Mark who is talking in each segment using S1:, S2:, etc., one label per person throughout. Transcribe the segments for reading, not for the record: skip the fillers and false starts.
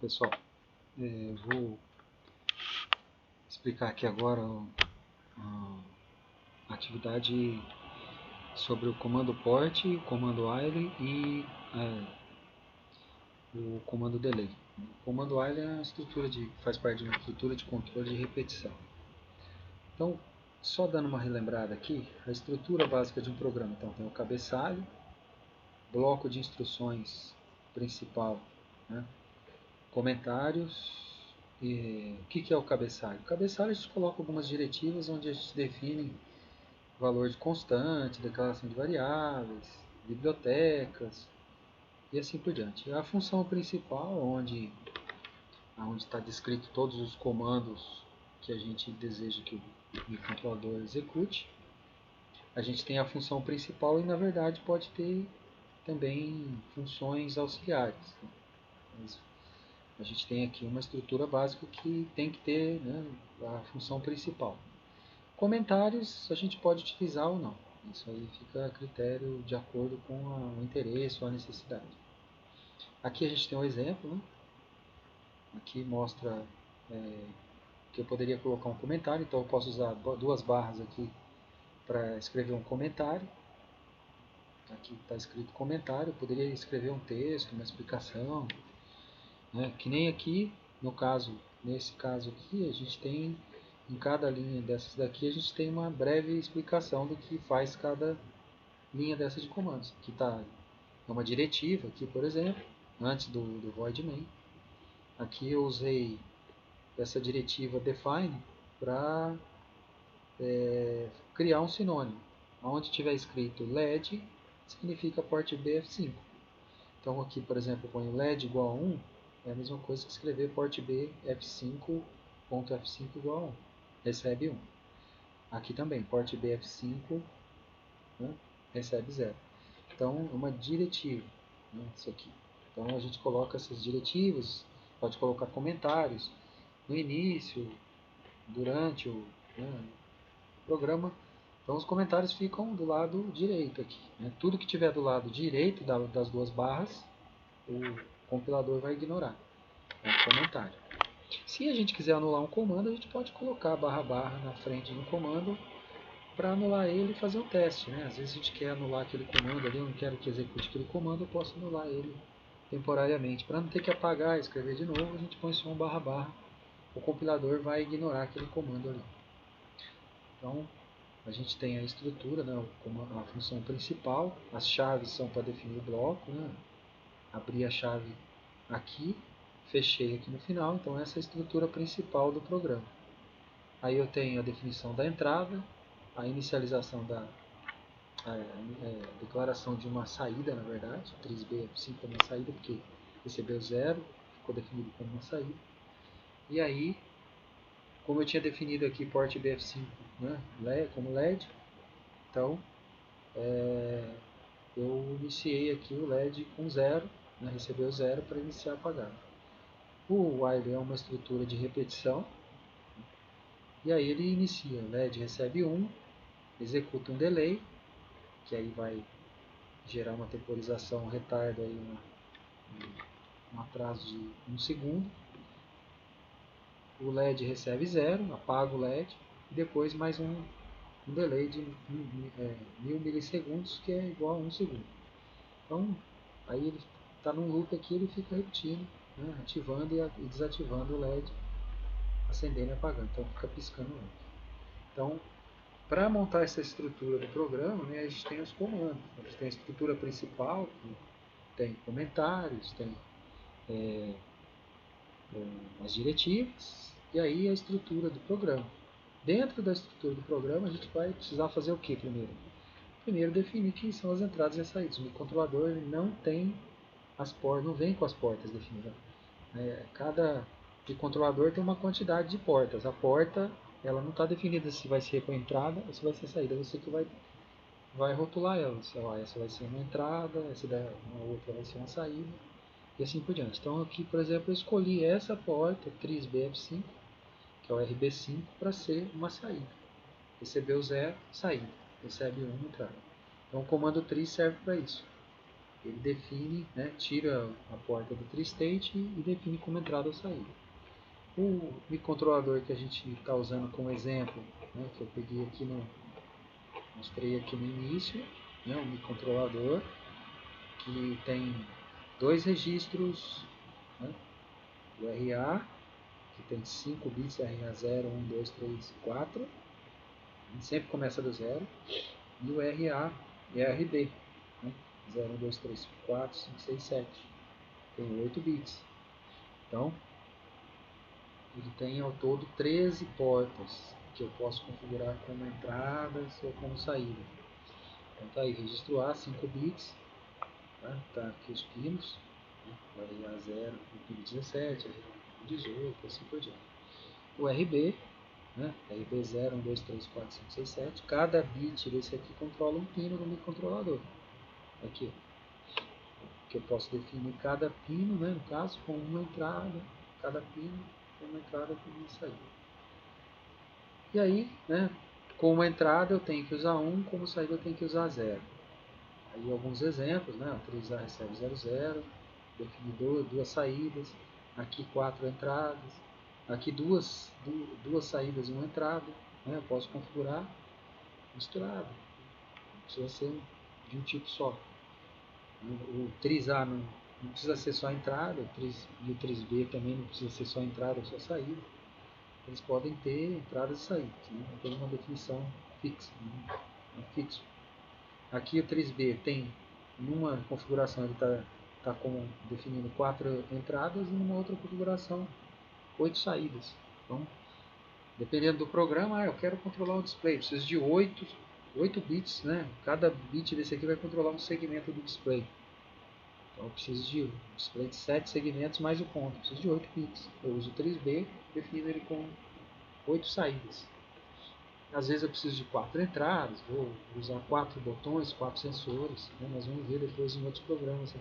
S1: pessoal, vou explicar aqui agora a atividade sobre o comando port, o comando while e o comando delay. O comando while é uma estrutura faz parte de uma estrutura de controle de repetição. Então, só dando uma relembrada aqui, a estrutura básica de um programa. Então, tem o cabeçalho, bloco de instruções principal, né? Comentários. E o que é o cabeçalho? O cabeçalho a gente coloca algumas diretivas onde a gente define valor de constante, declaração de variáveis, bibliotecas e assim por diante. A função principal, onde está descrito todos os comandos que a gente deseja que o microcontrolador execute. A gente tem a função principal e na verdade pode ter também funções auxiliares. Mas a gente tem aqui uma estrutura básica que tem que ter, né, a função principal. Comentários a gente pode utilizar ou não. Isso aí fica a critério de acordo com o interesse ou a necessidade. Aqui a gente tem um exemplo, né? Aqui mostra que eu poderia colocar um comentário, então eu posso usar duas barras aqui para escrever um comentário. Aqui está escrito comentário, eu poderia escrever um texto, uma explicação, né? Que nem aqui, nesse caso aqui, a gente tem, em cada linha dessas daqui, a gente tem uma breve explicação do que faz cada linha dessa de comandos. Aqui está uma diretiva, aqui por exemplo, antes do void main. Aqui eu usei essa diretiva define para criar um sinônimo. Onde tiver escrito LED, significa port B F5. Então aqui, por exemplo, eu ponho LED igual a 1, é a mesma coisa que escrever port B F5.F5 igual a 1. Recebe 1. Aqui também, port B F5, né, recebe 0. Então, é uma diretiva, né, isso aqui. Então, a gente coloca essas diretivas, pode colocar comentários no início, durante o programa. Então, os comentários ficam do lado direito aqui, né? Tudo que tiver do lado direito das duas barras, o compilador vai ignorar. É um comentário. Se a gente quiser anular um comando, a gente pode colocar barra na frente de um comando para anular ele e fazer o teste, né? Às vezes a gente quer anular aquele comando ali, eu não quero que execute aquele comando, eu posso anular ele temporariamente. Para não ter que apagar e escrever de novo, a gente põe só um barra. O compilador vai ignorar aquele comando ali. Então, a gente tem a estrutura, né, a função principal, as chaves são para definir o bloco, né? Abri a chave aqui, fechei aqui no final, então essa é a estrutura principal do programa. Aí eu tenho a definição da entrada, a inicialização a declaração de uma saída, na verdade, 3B F5 é uma saída, porque recebeu 0, ficou definido como uma saída. E aí, como eu tinha definido aqui port BF5, né, como LED, então eu iniciei aqui o LED com 0, né, recebeu 0 para iniciar apagado. O while é uma estrutura de repetição, e aí ele inicia, o LED recebe 1, executa um delay, que aí vai gerar uma temporização, um retardo, aí um atraso de 1 segundo. O LED recebe 0, apaga o LED, e depois mais um delay de 1000 milissegundos, que é igual a 1 segundo. Então, aí ele está num loop aqui, ele fica repetindo, né, ativando e desativando o LED, acendendo e apagando, então fica piscando o LED. Então, para montar essa estrutura do programa, né, a gente tem os comandos. A gente tem a estrutura principal, que tem comentários, tem as diretivas, e aí a estrutura do programa. Dentro da estrutura do programa, a gente vai precisar fazer o que primeiro? Primeiro, definir quem são as entradas e as saídas. O microcontrolador ele não tem as portas, não vem com as portas definidas. Cada microcontrolador tem uma quantidade de portas. A porta ela não está definida se vai ser com entrada ou se vai ser saída. Você que vai rotular ela. Essa vai ser uma entrada, uma outra vai ser uma saída, e assim por diante. Então aqui, por exemplo, eu escolhi essa porta, TRIS BF5, que é o RB5, para ser uma saída. Recebeu 0, saída. Recebe 1, entrada. Então o comando TRIS serve para isso. ele define, né, tira a porta do tri-state e define como entrada ou saída. O microcontrolador que a gente está usando como exemplo, né, que eu peguei aqui mostrei aqui no início, né, um microcontrolador que tem dois registros, né, o RA, que tem 5 bits, RA0, 1, 2, 3, 4, a gente sempre começa do zero, e o RA e RB, né, 0, 1, 2, 3, 4, 5, 6, 7, tem 8 bits. Então, ele tem ao todo 13 portas que eu posso configurar como entradas ou como saída. Então tá aí, registro A, 5 bits, tá aqui os pinos, né? O RA0, o pino 17, RA 18, assim por diante. O RB, né? RB0, 1, 2, 3, 4, 5, 6, 7, cada bit desse aqui controla um pino do microcontrolador. Aqui, que eu posso definir cada pino, né, no caso, com uma entrada, cada pino com uma entrada com uma saída. E aí, né, como entrada eu tenho que usar 1, como saída eu tenho que usar 0. Aí alguns exemplos, né, a 3A recebe 00, define duas saídas, aqui 4 entradas, aqui duas saídas e uma entrada, né, eu posso configurar misturado, não precisa ser de um tipo só. O 3A não precisa ser só entrada, e o 3B também não precisa ser só entrada ou só saída. Eles podem ter entradas e saídas, né? Não tem uma definição fixa, né? É fixo. Aqui o 3B tem, numa configuração ele está definindo 4 entradas e numa outra configuração 8 saídas. Então, dependendo do programa, eu quero controlar o display, preciso de 8 bits, né? Cada bit desse aqui vai controlar um segmento do display. Então eu preciso de um display de 7 segmentos mais o ponto, eu preciso de 8 bits. Eu uso o 3B, defino ele com 8 saídas. Às vezes eu preciso de 4 entradas, vou usar 4 botões, 4 sensores, né? Nós vamos ver depois em outros programas.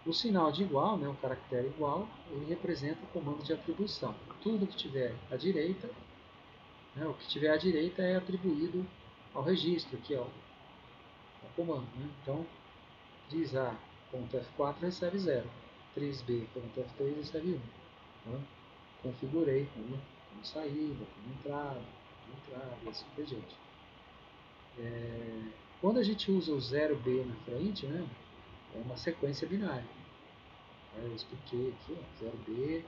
S1: O sinal de igual, né, o caractere igual, ele representa o comando de atribuição. Tudo que tiver à direita, né, o que tiver à direita é atribuído ao registro, aqui ó, ao comando. Né? Então, 3A.F4 recebe 0, 3B.F3 recebe 1. Então, configurei como saída, como entrada, e assim por diante. Quando a gente usa o 0B na frente, né, é uma sequência binária. Eu expliquei aqui, ó, 0B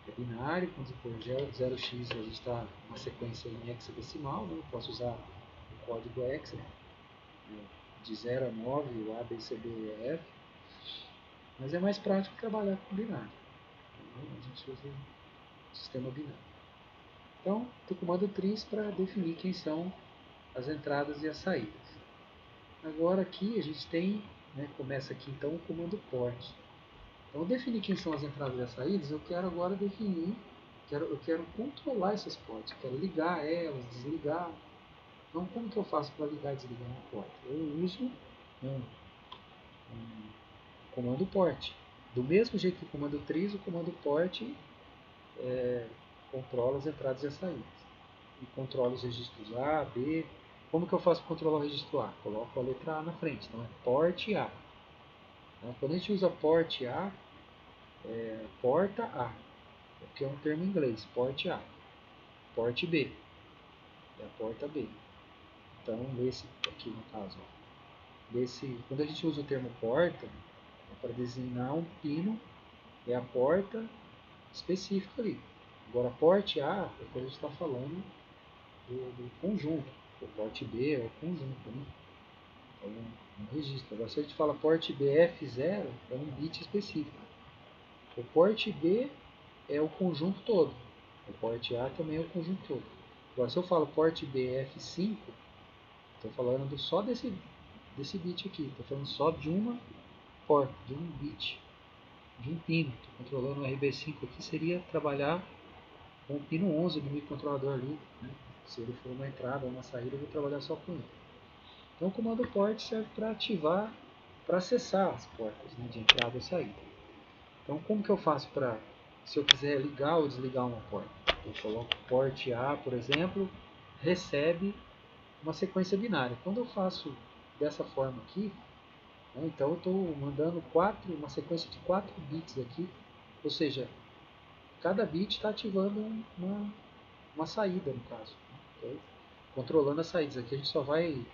S1: é binário, quando for 0x a gente está uma sequência em hexadecimal, né, eu posso usar o código hexa, de 0 a 9, o A, B, C, D, E, F, mas é mais prático trabalhar com binário. Então, a gente usa o sistema binário. Então, tem o comando tris para definir quem são as entradas e as saídas. Agora aqui a gente tem, né, começa aqui então o comando port. Então, definir quem são as entradas e as saídas, eu quero agora definir, eu quero controlar essas portas, eu quero ligar elas, desligar. Então, como que eu faço para ligar e desligar uma porta? Eu uso um comando port. Do mesmo jeito que o comando tris, o comando port controla as entradas e as saídas. E controla os registros A, B. Como que eu faço para controlar o registro A? Coloco a letra A na frente, então é port A. Quando a gente usa port A, porta A, que é um termo em inglês, port A. Port B, é a porta B. Então, nesse aqui no caso, quando a gente usa o termo porta, é para designar um pino, é a porta específica ali. Agora, port A é quando a gente está falando do conjunto. O port B é o conjunto, né? Então, um registro. Agora, se a gente fala port BF0, é um bit específico. O port B é o conjunto todo. O port A também é o conjunto todo. Agora, se eu falo port BF5, estou falando só desse bit aqui. Estou falando só de uma porta, de um bit, de um pino. Estou controlando o RB5 aqui, seria trabalhar com o pino 11 do microcontrolador ali. Né? Se ele for uma entrada ou uma saída, eu vou trabalhar só com ele. Então o comando port serve para ativar, para acessar as portas, né, de entrada ou saída. Então como que eu faço se eu quiser ligar ou desligar uma porta? Eu coloco port A, por exemplo, recebe uma sequência binária. Quando eu faço dessa forma aqui, né? Então eu estou mandando uma sequência de 4 bits aqui, ou seja, cada bit está ativando uma saída no caso. Então, controlando as saídas. Aqui a gente só vai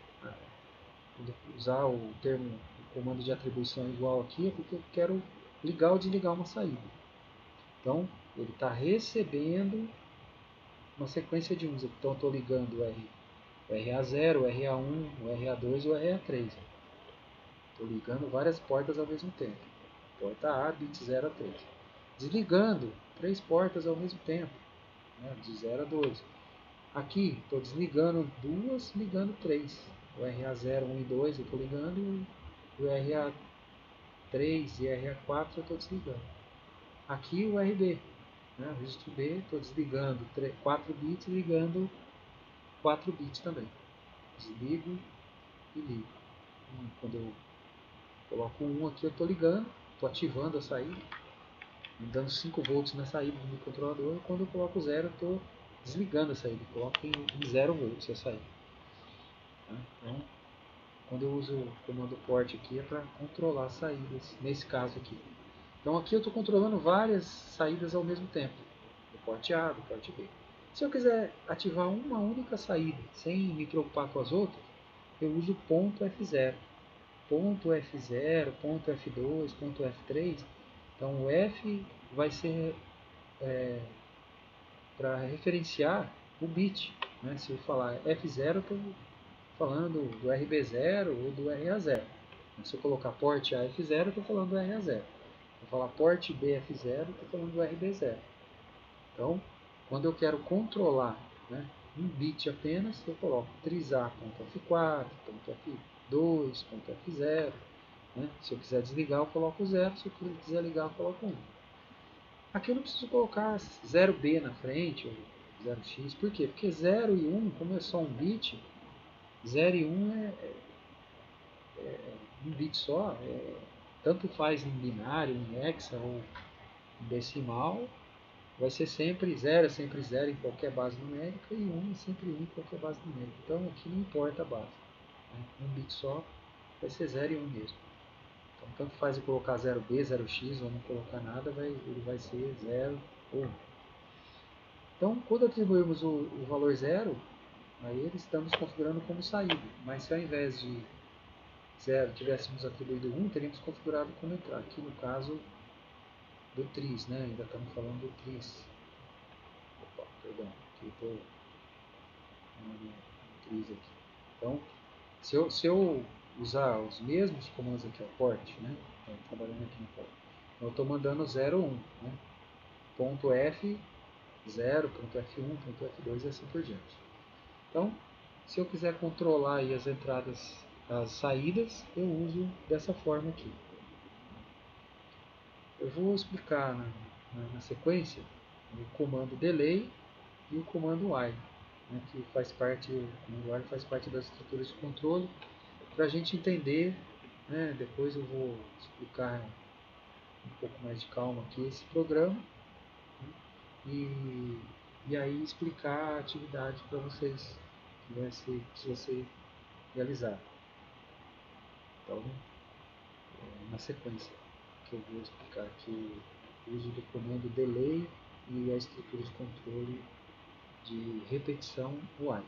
S1: usar o termo, o comando de atribuição igual aqui, é porque eu quero ligar ou desligar uma saída. Então ele está recebendo uma sequência de 1. Então eu estou ligando o RA0, o RA1, o RA2 e o RA3. Estou ligando várias portas ao mesmo tempo. Porta A, bit 0 a 3. Desligando 3 portas ao mesmo tempo, né, de 0 a 2. Aqui estou desligando 2, ligando 3. O RA0, 1 e 2 eu estou ligando, o RA3 e RA4 eu estou desligando. Aqui o RB, né, o registro B, estou desligando 4 bits e ligando 4 bits também. Desligo e ligo. Quando eu coloco 1 aqui eu estou ligando, estou ativando a saída, dando 5 volts na saída do microcontrolador. Quando eu coloco 0 eu estou desligando a saída, coloco em 0 volts a saída. Então, quando eu uso o comando port aqui é para controlar as saídas, nesse caso aqui. Então aqui eu estou controlando várias saídas ao mesmo tempo, do porte A, do porte B. Se eu quiser ativar uma única saída, sem me preocupar com as outras, eu uso ponto F0. Ponto F0, ponto F2, ponto F3. Então o F vai ser para referenciar o bit. Né? Se eu falar F0, eu estou falando do RB0 ou do RA0. Se eu colocar port A F0, eu estou falando do RA0. Se eu falar port B F0, eu estou falando do RB0. Então, quando eu quero controlar, né, um bit apenas, eu coloco trisar.f4, .f2, .f0. Né? Se eu quiser desligar, eu coloco 0. Se eu quiser ligar, eu coloco 1. Aqui eu não preciso colocar 0B na frente, ou 0x. Por quê? Porque 0 e 1, como é só um bit, 0 e 1 um bit só, tanto faz em binário, em hexa ou em decimal, vai ser sempre 0, é sempre 0 em qualquer base numérica, e 1 é sempre 1 em qualquer base numérica. Então aqui não importa a base. Né? Um bit só vai ser 0 e 1 mesmo. Então tanto faz eu colocar 0B, 0x ou não colocar nada, ele vai ser 0 ou 1. Então quando atribuímos o valor 0, aí ele estamos configurando como saída. Mas se ao invés de 0 tivéssemos atribuído 1, teríamos configurado como entrar. Aqui no caso do tris, né? Ainda estamos falando do tris. Opa, perdão, aqui estou no tris aqui. Então, se eu usar os mesmos comandos aqui, ó, port, né? Então, trabalhando aqui no port. Então, eu estou mandando 0, 1, né? Ponto F, 0, ponto F1, ponto F2 e assim por diante. Então, se eu quiser controlar aí as entradas, as saídas, eu uso dessa forma aqui. Eu vou explicar na sequência o comando delay e o comando while, né, que faz parte, o comando while faz parte das estruturas de controle, para a gente entender, né, depois eu vou explicar um pouco mais de calma aqui esse programa, né, e aí explicar a atividade para vocês que precisa ser realizada. Então, na sequência que eu vou explicar aqui o uso do comando delay e a estrutura de controle de repetição while.